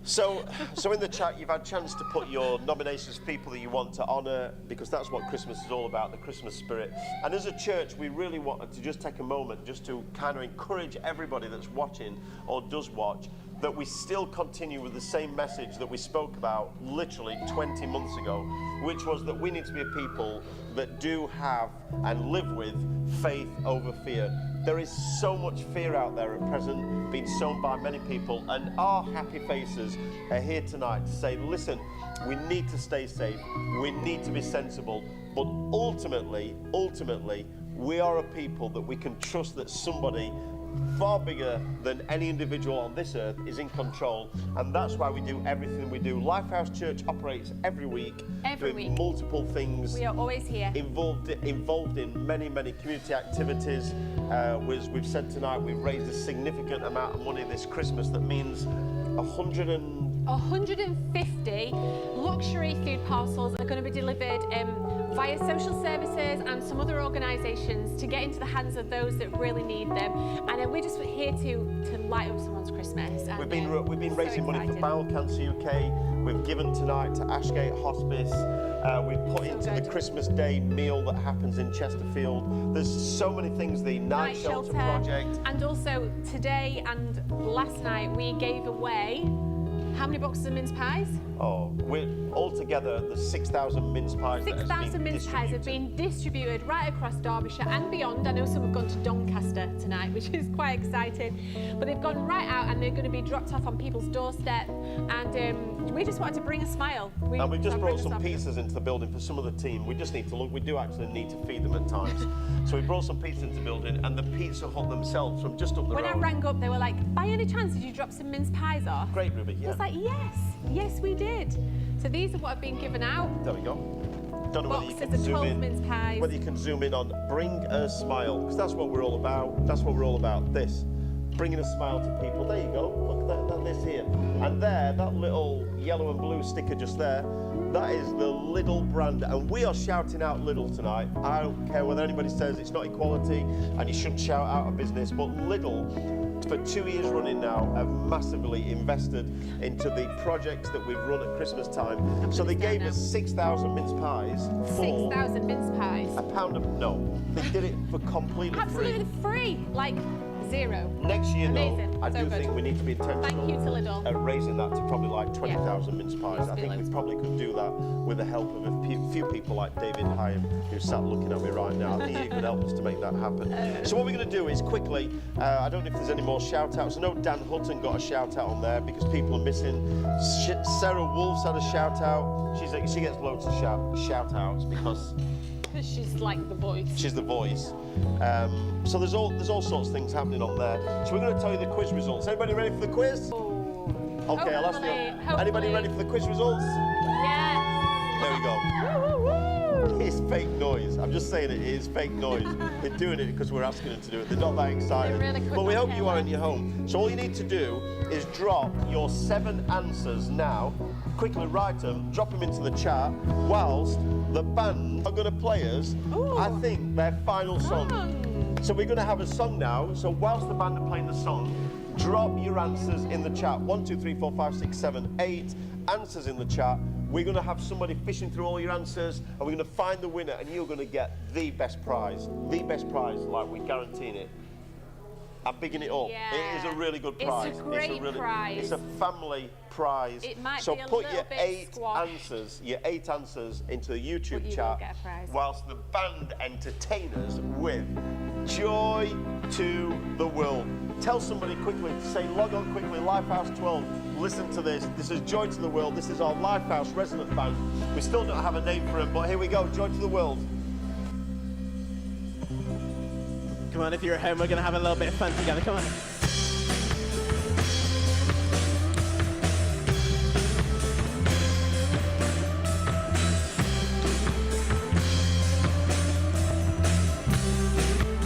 So in the chat, you've had a chance to put your nominations for people that you want to honour, because that's what Christmas is all about, the Christmas spirit. And as a church, we really wanted to just take a moment just to kind of encourage everybody that's watching or does watch that we still continue with the same message that we spoke about literally 20 months ago, which was that we need to be a people that do have and live with faith over fear. There is so much fear out there at present, being sown by many people, and our happy faces are here tonight to say, listen, we need to stay safe, we need to be sensible, but ultimately, we are a people that we can trust that somebody far bigger than any individual on this earth is in control, and that's why we do everything we do. Lifehouse Church operates every week, doing multiple things. We are always here. Involved in many community activities. As we've said tonight, we've raised a significant amount of money this Christmas that means 150 luxury food parcels are going to be delivered via social services and some other organisations to get into the hands of those that really need them. And we're just here to light up someone's Christmas. And, we've been raising money for Bowel Cancer UK. We've given tonight to Ashgate Hospice. We've put into the Christmas Day meal that happens in Chesterfield. There's so many things. The Night Shelter Project. And also today and last night we gave away how many boxes of mince pies? Oh, we're all together, there's 6,000 mince pies. 6,000 mince pies have been distributed right across Derbyshire and beyond. I know some have gone to Doncaster tonight, which is quite exciting. But they've gone right out and they're going to be dropped off on people's doorstep. And we just wanted to bring a smile. And we've just brought some pizzas into the building for some of the team. We just need to look, we do actually need to feed them at times. So we brought some pizza into the building, and the Pizza Hut themselves from just up the road. When I rang up, they were like, by any chance, did you drop some mince pies off? Great, Ruby, yeah. I was like, yes, we did. So these are what have been given out. There we go. Don't know whether you Boxes can of zoom 12 in, mince pies. whether you can zoom in on Bring a Smile, because that's what we're all about. That's what we're all about, this. Bringing a smile to people. There you go, look at that, this here. And there, that little yellow and blue sticker just there, that is the Lidl brand, and we are shouting out Lidl tonight. I don't care whether anybody says it's not equality and you shouldn't shout out a business, but Lidl, for 2 years running now, have massively invested into the projects that we've run at Christmas time. So they gave us 6,000 mince pies for 6,000 mince pies. £1 of, no, they did it for completely Absolutely free. Like zero. Next year, Amazing. though, I So do good. think we need to be intentional. Thank you to Lidl. At raising that to probably like 20,000 mince pies. I think we loads. probably could do that with the help of a few people like David Hyam, who's sat looking at me right now. I think he could help us to make that happen. So what we're going to do is quickly, I don't know if there's any more shout-outs. I know Dan Hutton got a shout-out on there because people are missing. Sarah Wolf's had a shout-out. She gets loads of shout-outs because She's like the voice. she's the voice. So there's all sorts of things happening on there. So we're going to tell you the quiz results. Anybody ready for the quiz? Okay, I'll ask you. Anybody ready for the quiz results? Yes. There we go. It's fake noise. I'm just saying it is fake noise. They're doing it because we're asking them to do it. They're not that excited. They really could But we not hope care you are in less. your home. So all you need to do is drop your 7 answers now. Quickly write them, drop them into the chat, whilst the band are going to play us, I think, their final song. So we're going to have a song now. So whilst the band are playing the song, drop your answers in the chat. 1, 2, 3, 4, 5, 6, 7, 8 answers in the chat. We're going to have somebody fishing through all your answers, and we're going to find the winner, and you're going to get the best prize. The best prize, like we're guaranteeing it. I'm bigging it up. Yeah. It is a really good prize. It's a great prize. It's a family prize. It might so be a put little your bit 8 squashed. answers, into the YouTube But you chat, will get a prize. whilst the band entertain us with Joy to the World. Tell somebody quickly to say, log on quickly, Lifehouse 12. Listen to this. This is Joy to the World. This is our Lifehouse resident band. We still don't have a name for him, but here we go. Joy to the World. Come on, if you're at home, we're going to have a little bit of fun together. Come on.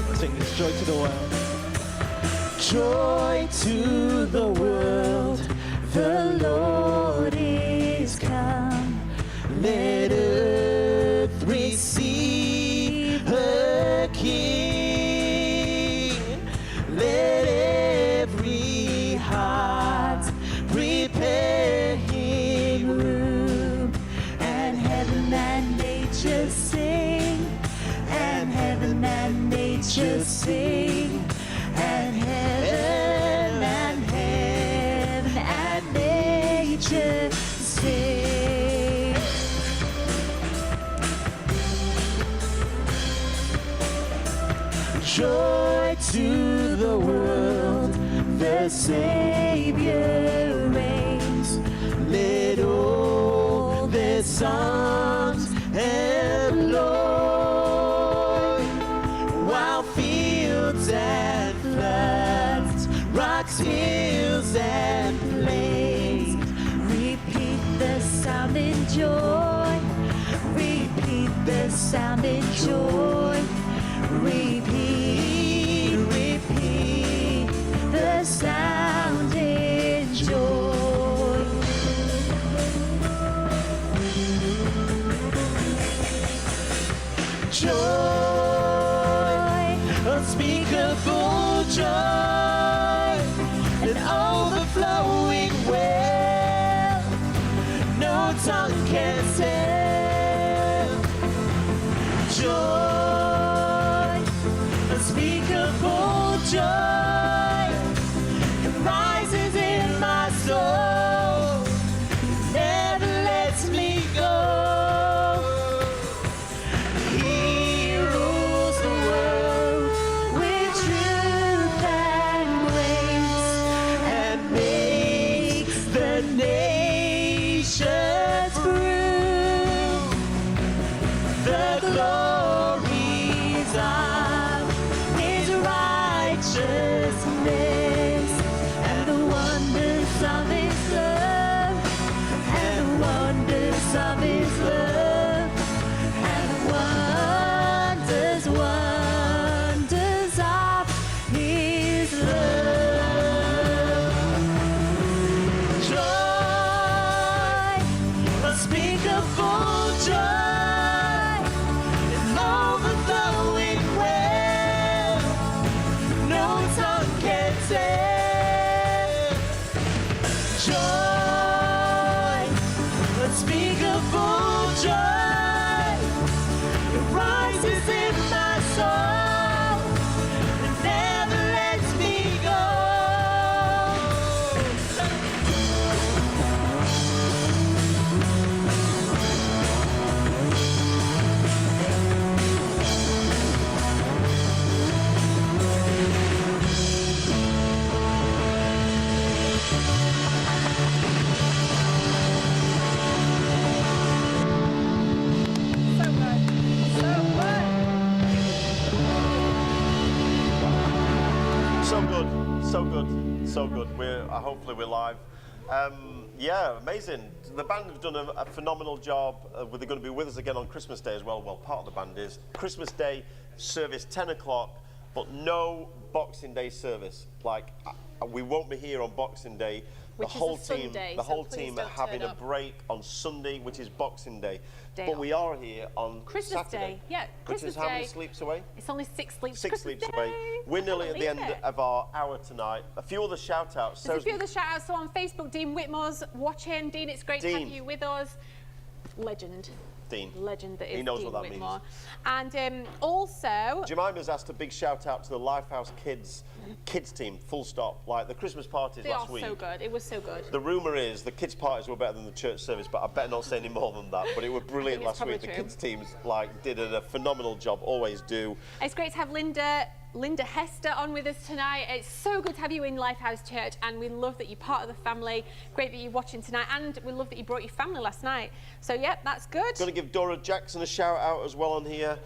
Let's sing this Joy to the World. Joy to the world, the Lord is come. Let earth receive her King. Let every heart prepare him room. And heaven and nature sing, and heaven and nature sing. And heaven and nature sing. Joy to the world, the Savior reigns. Let all their songs employ, while fields and floods, rocks, hills, and plains repeat the sound in joy. Repeat the sound in joy. Repeat, repeat the sound in joy. Joy, unspeakable joy, an overflowing well, no tongue can tell. Joy, unspeakable joy, it rises in my soul, it never lets me go. He rules the world with truth and grace, and makes the nations prove the glories of his righteousness, and the wonders of his love, and the wonders of his love, and the wonders, wonders of his love. Joy, unspeakable joy, an overflowing well, no tongue can tell. Joy, unspeakable joy, it rises in my soul, it never lets me go. So good, so good, so good. Hopefully we're live. Yeah, amazing. The band have done a phenomenal job. They're going to be with us again on Christmas Day as well. Well, part of the band is. Christmas Day service 10 o'clock, but no Boxing Day service. Like, we won't be here on Boxing Day. Which the whole is a team, Sunday, the so whole please team don't are having turn a up. break on Sunday, which is Boxing Day. Day But off. we are here on Christmas Saturday. Day, yeah, Which Christmas is how many Day. sleeps away? It's only 6 sleeps. 6 Christmas sleeps Day. away. We're nearly Can't at the end believe it. of our hour tonight. A few other shout-outs. There's a few other shout-outs. So on Facebook, Dean Whitmore's watching. Dean, it's great to have Dean. you with us. Legend. Dean. Legend that is He knows Dean what that Whitmore. And also... Jemima's asked a big shout-out to the Lifehouse kids team, full stop. Like the Christmas parties They last are week. so good. It was so good. The rumour is the kids' parties were better than the church service, but I better not say any more than that. But it was brilliant it's last week. probably The true. kids' teams did a phenomenal job, always do. It's great to have Linda Hester on with us tonight. It's so good to have you in Lifehouse Church, and we love that you're part of the family. Great that you're watching tonight, and we love that you brought your family last night. So, yep, that's good. Going to give Dora Jackson a shout out as well on here.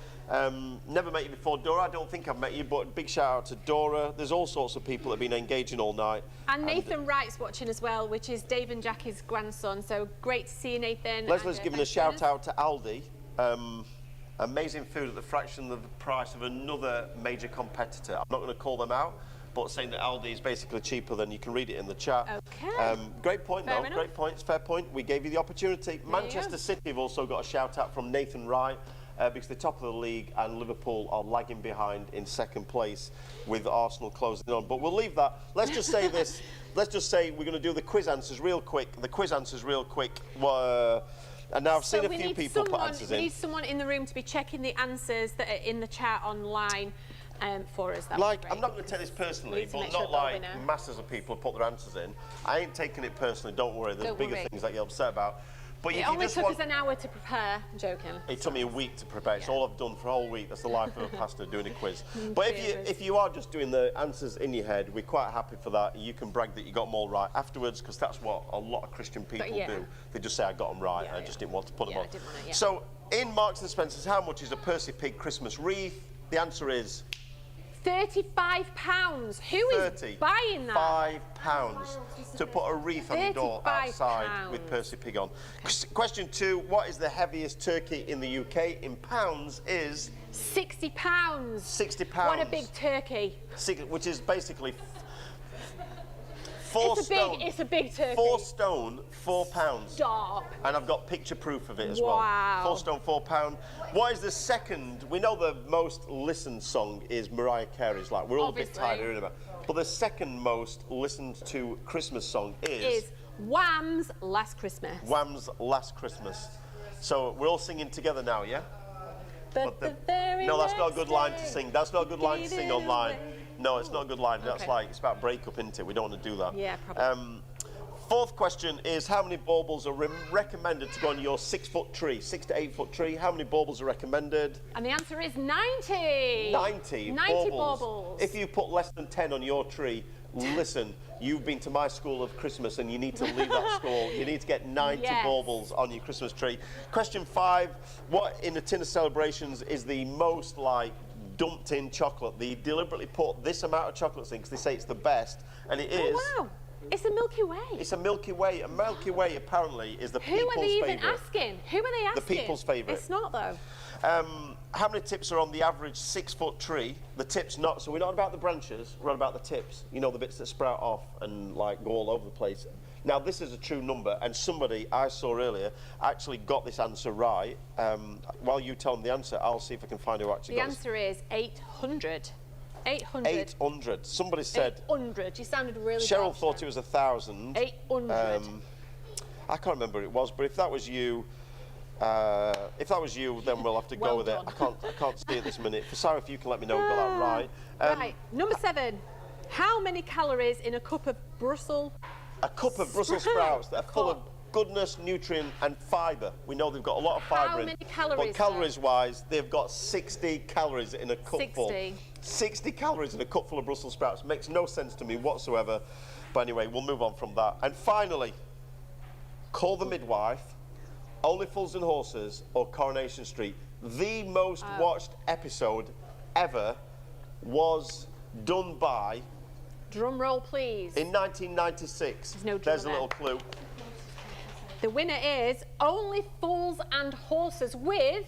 Never met you before, Dora. I don't think I've met you, but big shout out to Dora. There's all sorts of people that have been engaging all night. And Nathan Wright's watching as well, which is Dave and Jackie's grandson. So great to see you, Nathan. Leslie's And, given a thanks for shout joining out to Aldi. Amazing food at the fraction of the price of another major competitor. I'm not going to call them out, but saying that Aldi is basically cheaper than you can read it in the chat. Okay. Great point, Fair though. enough. Great points. Fair point. We gave you the opportunity. Manchester City have also got a shout out from Nathan Wright. Because they're top of the league and Liverpool are lagging behind in second place with Arsenal closing on. But we'll leave that. Let's just say this. Let's just say we're going to do the quiz answers real quick. And now I've seen a few people put answers we in. need someone in the room to be checking the answers that are in the chat online for us. That would be great. I'm not going to take this personally, Need to but make sure not that we like know. masses of people have put their answers in. I ain't taking it personally, don't worry. There's Don't bigger worry. things that you're upset about. But if It you only just took want... us an hour to prepare. I'm joking. It took me a week to prepare. It's all I've done for a whole week. That's the life of a pastor, doing a quiz. But if you are just doing the answers in your head, we're quite happy for that. You can brag that you got them all right afterwards, because that's what a lot of Christian people do. They just say, I got them right, and I just didn't want to put them on. I didn't want to, So, in Marks and Spencer's, how much is a Percy Pig Christmas wreath? The answer is... £35. Who is buying that? £5 to put a wreath on your door outside with Percy Pig on. Question 2, what is the heaviest turkey in the UK? In pounds is... £60. £60. What a big turkey. Which is basically 4 stone. It's a big turkey. 4 stone, £4. Stop. And I've got picture proof of it as Wow. well. 4 stone, £4. What is the second? We know the most listened song is Mariah Carey's. Like we're all a bit tired of hearing about. But the second most listened to Christmas song is Wham's Last Christmas. Wham's Last Christmas. So we're all singing together now, yeah? But the very no, that's not a next good line to day, sing. That's not a good line to sing gave it online. away. No, it's not a good line. That's Okay. like, it's about breakup, isn't it? We don't want to do that. Yeah, probably. Fourth question is, how many baubles are recommended to go on your 6-foot tree, 6 to 8 foot tree? How many baubles are recommended? And the answer is 90. 90 baubles. If you put less than 10 on your tree, listen, you've been to my school of Christmas and you need to leave that school. You need to get 90 Yes. baubles on your Christmas tree. Question 5, what in a tin of celebrations is the most like dumped in chocolate? They deliberately put this amount of chocolates in because they say it's the best, and it is. Oh, wow. It's a Milky Way. It's a Milky Way. A Milky Way apparently is the Who people's are they even favourite. asking? Who are they asking? The people's favourite. It's not, though. How many tips are on the average 6-foot tree? The tips not, so we're not about the branches, we're on about the tips. You know, the bits that sprout off and like go all over the place. Now this is a true number, and somebody I saw earlier actually got this answer right. While you tell them the answer, I'll see if I can find who actually got The answer is 800. 800. 800. Somebody said. 800. You sounded really Cheryl Welsh thought then. it was 1,000. 800. I can't remember what it was, but if that was you, then we'll have to Well go with done. it. I can't see it this minute. Sarah, if you can let me know, got that right. Right. Number 7. How many calories in a cup of Brussels? A cup of Brussels sprouts that are full of goodness, nutrient and fibre. We know they've got a lot of fibre in. How many calories, But calories-wise, they've got 60 calories in a cupful. 60. 60 calories in a cupful of Brussels sprouts. Makes no sense to me whatsoever. But anyway, we'll move on from that. And finally, Call the Midwife, Only Fools and Horses, or Coronation Street. The most watched episode ever was done by... Drum roll, please. In 1996. There's no drum There's a there. little clue. The winner is Only Fools and Horses with...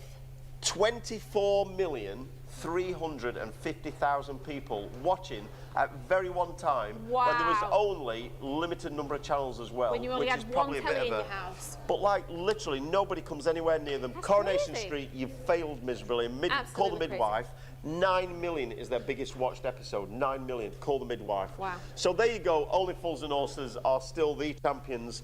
24,300,000 350,000 people watching at very one time when there was only limited number of channels as well. When you only which had is probably one a bit telly of in a, your house. But like literally nobody comes anywhere near them. That's Coronation crazy. Street, you failed miserably. Call the Midwife. 9 million is their biggest watched episode. 9 million. Call the Midwife. Wow. So there you go. Only Fools and Horses are still the champions.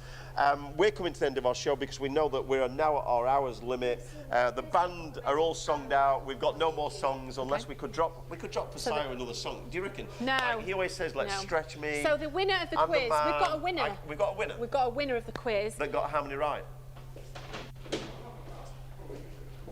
We're coming to the end of our show because we know that we're now at our hour's limit. The band are all songed out. We've got no more songs unless we could drop Posaya another song. Do you reckon? No. Like, he always says, let's stretch me. So the winner of the quiz, we've got a winner. We've got a winner. We've got a winner of the quiz. That got how many right?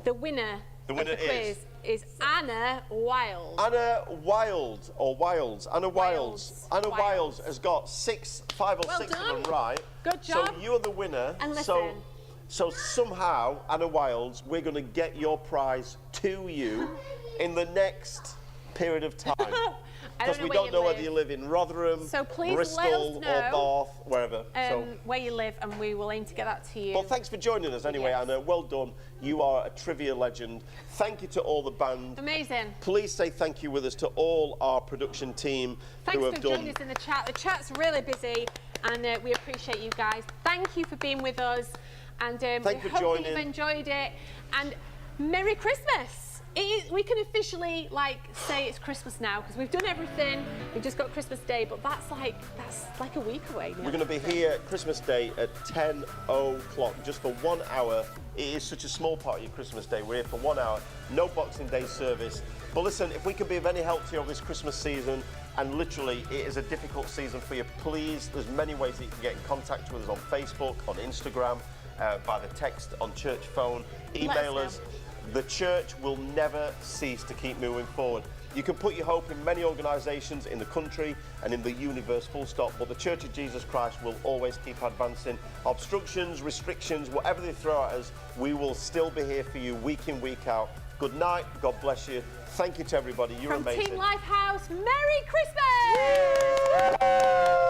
The winner of the quiz is Anna Wild. Anna Wild, or Wilds. Anna Wilds. Anna Wilds has got 5 or 6 of them right. Good job. So you're the winner. And listen. So somehow, Anna Wilds, we're going to get your prize to you in the next period of time. Because we don't know whether you live in Rotherham, so please Bristol, let us know, or Bath, wherever. Where you live, and we will aim to get that to you. Well, thanks for joining us anyway, Anna. Well done. You are a trivia legend. Thank you to all the band. Amazing. Please say thank you with us to all our production team who have Thanks for joining us in the chat. The chat's really busy, and we appreciate you guys. Thank you for being with us, and we hope you've enjoyed it. And Merry Christmas! We can officially say it's Christmas now because we've done everything. We've just got Christmas Day, but that's like a week away now. We're going to be here Christmas Day at 10 o'clock, just for 1 hour. It is such a small part of your Christmas Day. We're here for 1 hour, no Boxing Day service. But listen, if we can be of any help to you over this Christmas season, and literally it is a difficult season for you, please, there's many ways that you can get in contact with us on Facebook, on Instagram, by the text, on church phone, email us. The church will never cease to keep moving forward. You can put your hope in many organisations in the country and in the universe, full stop, but the Church of Jesus Christ will always keep advancing. Obstructions, restrictions, whatever they throw at us, we will still be here for you week in, week out. Good night, God bless you. Thank you to everybody, you're amazing. From Team Lifehouse, Merry Christmas! Yay!